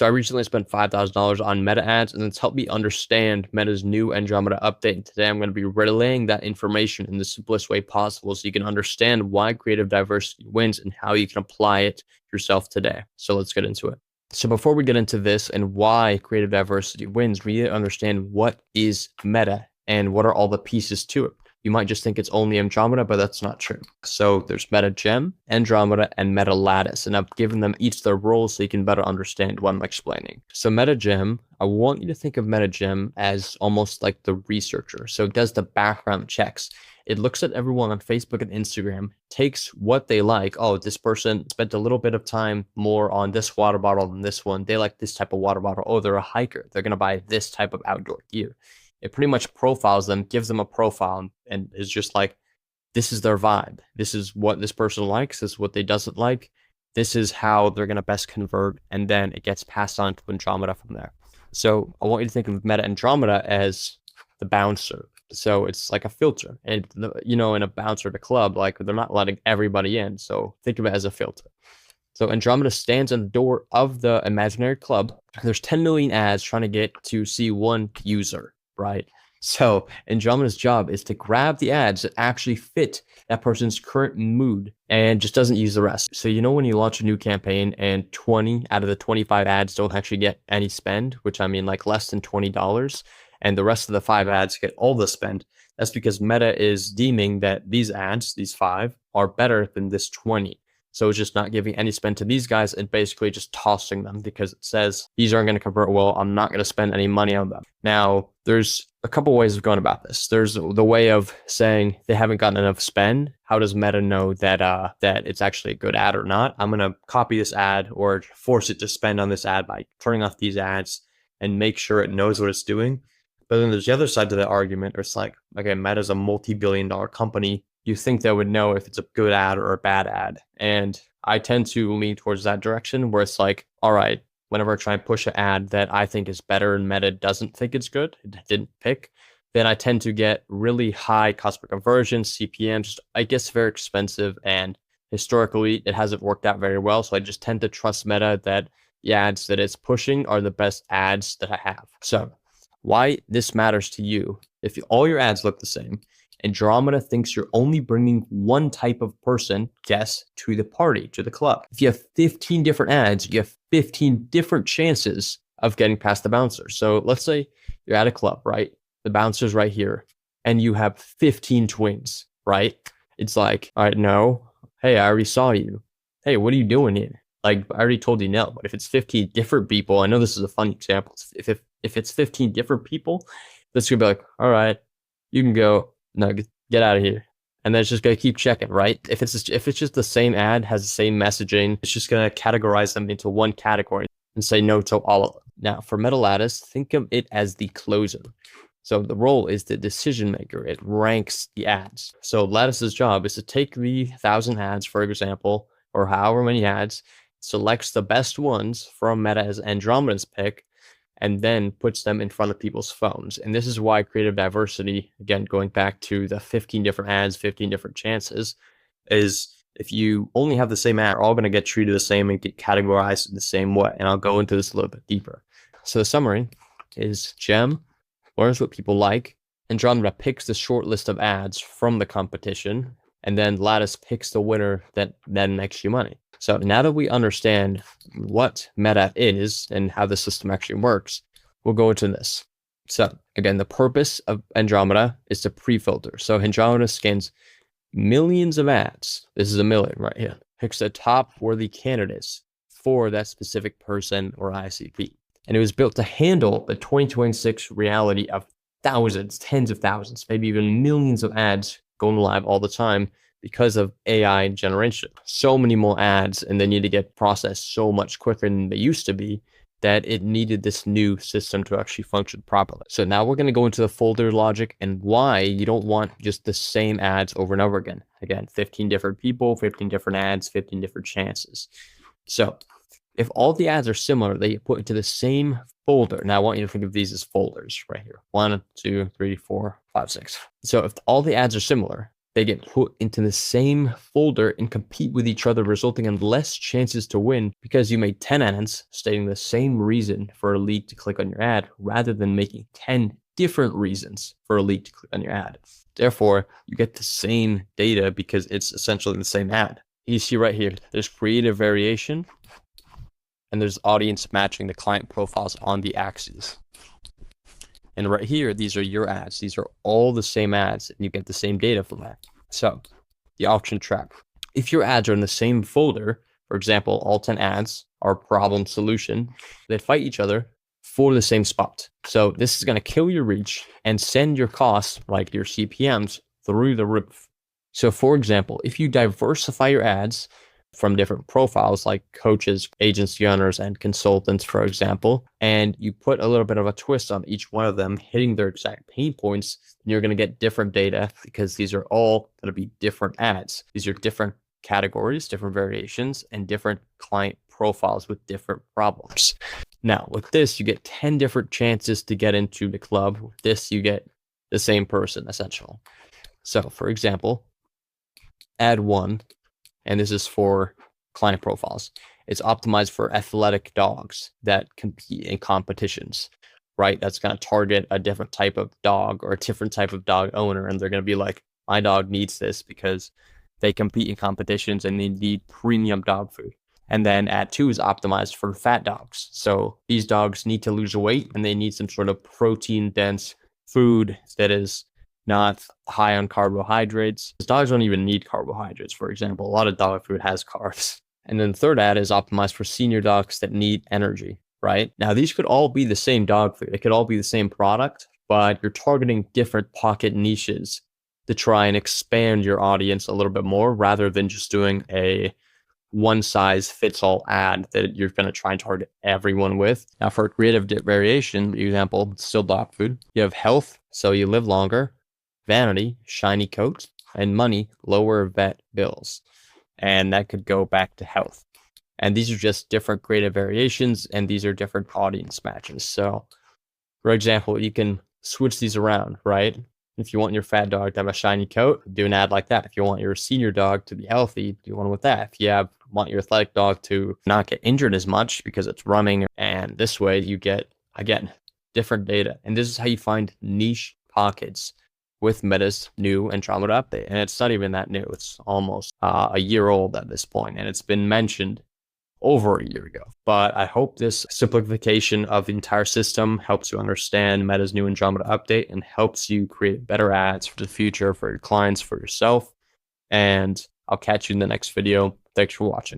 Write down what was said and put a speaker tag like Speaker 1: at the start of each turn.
Speaker 1: So I recently spent $5,000 on Meta ads, and it's helped me understand Meta's new Andromeda update. And today I'm going to be relaying that information in the simplest way possible so you can understand why creative diversity wins and how you can apply it yourself today. So let's get into it. So before we get into this and why creative diversity wins, we need to understand what is Meta and what are all the pieces to it. You might just think it's only Andromeda, but that's not true. So there's Meta Gem, Andromeda, and Meta Lattice, and I've given them each their roles so you can better understand what I'm explaining. So Meta Gem, I want you to think of Meta Gem as almost like the researcher. So it does the background checks. It looks at everyone on Facebook and Instagram, takes what they like. Oh, this person spent a little bit of time more on this water bottle than this one. They like this type of water bottle. Oh, they're a hiker. They're going to buy this type of outdoor gear. It pretty much profiles them, gives them a profile, and is just like, this is their vibe. This is what this person likes. This is what they doesn't like. This is how they're going to best convert. And then it gets passed on to Andromeda from there. So I want you to think of Meta Andromeda as the bouncer. So it's like a filter. And, in a bouncer at a club, like they're not letting everybody in. So think of it as a filter. So Andromeda stands on the door of the imaginary club. There's 10 million ads trying to get to see one user. Right. So Andromeda's job is to grab the ads that actually fit that person's current mood and just doesn't use the rest. So, when you launch a new campaign and 20 out of the 25 ads don't actually get any spend, which I mean like less than $20, and the rest of the 5 ads get all the spend, that's because Meta is deeming that these ads, these 5, are better than this 20. So it's just not giving any spend to these guys and basically just tossing them because it says these aren't going to convert well. I'm not going to spend any money on them. Now, there's a couple ways of going about this. There's the way of saying they haven't gotten enough spend. How does Meta know that it's actually a good ad or not? I'm going to copy this ad or force it to spend on this ad by turning off these ads and make sure it knows what it's doing. But then there's the other side to that argument where it's like, okay, Meta's a multi-billion-dollar company. You think they would know if it's a good ad or a bad ad. And I tend to lean towards that direction where it's like, all right, whenever I try and push an ad that I think is better and Meta doesn't think it's good, it didn't pick, then I tend to get really high cost per conversion, CPMs. I guess very expensive. And historically, it hasn't worked out very well. So I just tend to trust Meta that the ads that it's pushing are the best ads that I have. So why this matters to you, if all your ads look the same, Andromeda thinks you're only bringing one type of person, guest, to the party, to the club. If you have 15 different ads, you have 15 different chances of getting past the bouncer. So let's say you're at a club, right? The bouncer's right here, and you have 15 twins, right? It's like, all right, no. Hey, I already saw you. Hey, what are you doing here? Like, I already told you no. But if it's 15 different people, I know this is a funny example. If it's 15 different people, this could be like, all right, you can go. No, get out of here. And then it's just going to keep checking, right? If it's just the same ad, has the same messaging, it's just going to categorize them into one category and say no to all of them. Now, for Meta Lattice, think of it as the closer. So the role is the decision maker. It ranks the ads. So Lattice's job is to take the 1,000 ads, for example, or however many ads, selects the best ones from Meta as Andromeda's pick, and then puts them in front of people's phones. And this is why creative diversity, again, going back to the 15 different ads, 15 different chances, is if you only have the same ad, they're all going to get treated the same and get categorized in the same way. And I'll go into this a little bit deeper. So the summary is Gem learns what people like. Andromeda picks the short list of ads from the competition. And then Lattice picks the winner that then makes you money. So now that we understand what Meta is and how the system actually works, we'll go into this. So again, the purpose of Andromeda is to pre-filter. So Andromeda scans millions of ads. This is a million right here. Picks the top worthy candidates for that specific person or ICP. And it was built to handle the 2026 reality of thousands, tens of thousands, maybe even millions of ads going live all the time because of AI generation. So many more ads, and they need to get processed so much quicker than they used to be, that it needed this new system to actually function properly. So now we're going to go into the folder logic and why you don't want just the same ads over and over again. Again, 15 different people, 15 different ads, 15 different chances. So if all the ads are similar, they get put into the same folder. Now I want you to think of these as folders right here. 1, 2, 3, 4, 5, 6. So if all the ads are similar, they get put into the same folder and compete with each other, resulting in less chances to win because you made 10 ads stating the same reason for a lead to click on your ad rather than making 10 different reasons for a lead to click on your ad. Therefore, you get the same data because it's essentially the same ad. You see right here, there's creative variation and there's audience matching the client profiles on the axes. And right here, these are your ads. These are all the same ads, and you get the same data from that. So the option track. If your ads are in the same folder, for example, all 10 ads are problem solution, they fight each other for the same spot. So this is going to kill your reach and send your costs, like your CPMs, through the roof. So for example, if you diversify your ads from different profiles like coaches, agency owners, and consultants, for example, and you put a little bit of a twist on each one of them, hitting their exact pain points, then you're going to get different data because these are all going to be different ads. These are different categories, different variations, and different client profiles with different problems. Now, with this, you get 10 different chances to get into the club. With this, you get the same person, essentially. So, for example, ad 1, and this is for client profiles. It's optimized for athletic dogs that compete in competitions, right? That's going to target a different type of dog or a different type of dog owner. And they're going to be like, my dog needs this because they compete in competitions and they need premium dog food. And then ad 2 is optimized for fat dogs. So these dogs need to lose weight and they need some sort of protein dense food that is not high on carbohydrates. Dogs don't even need carbohydrates, for example. A lot of dog food has carbs. And then the third ad is optimized for senior dogs that need energy, right? Now, these could all be the same dog food. It could all be the same product, but you're targeting different pocket niches to try and expand your audience a little bit more rather than just doing a one-size-fits-all ad that you're going to try and target everyone with. Now, for creative variation, example, still dog food, you have health, so you live longer, vanity, shiny coat, and money, lower vet bills. And that could go back to health. And these are just different creative variations, and these are different audience matches. So, for example, you can switch these around, right? If you want your fat dog to have a shiny coat, do an ad like that. If you want your senior dog to be healthy, do one with that. If you want your athletic dog to not get injured as much because it's running, and this way you get, again, different data. And this is how you find niche pockets with Meta's new Andromeda update. And it's not even that new. It's almost a year old at this point, and it's been mentioned over a year ago. But I hope this simplification of the entire system helps you understand Meta's new Andromeda update and helps you create better ads for the future, for your clients, for yourself. And I'll catch you in the next video. Thanks for watching.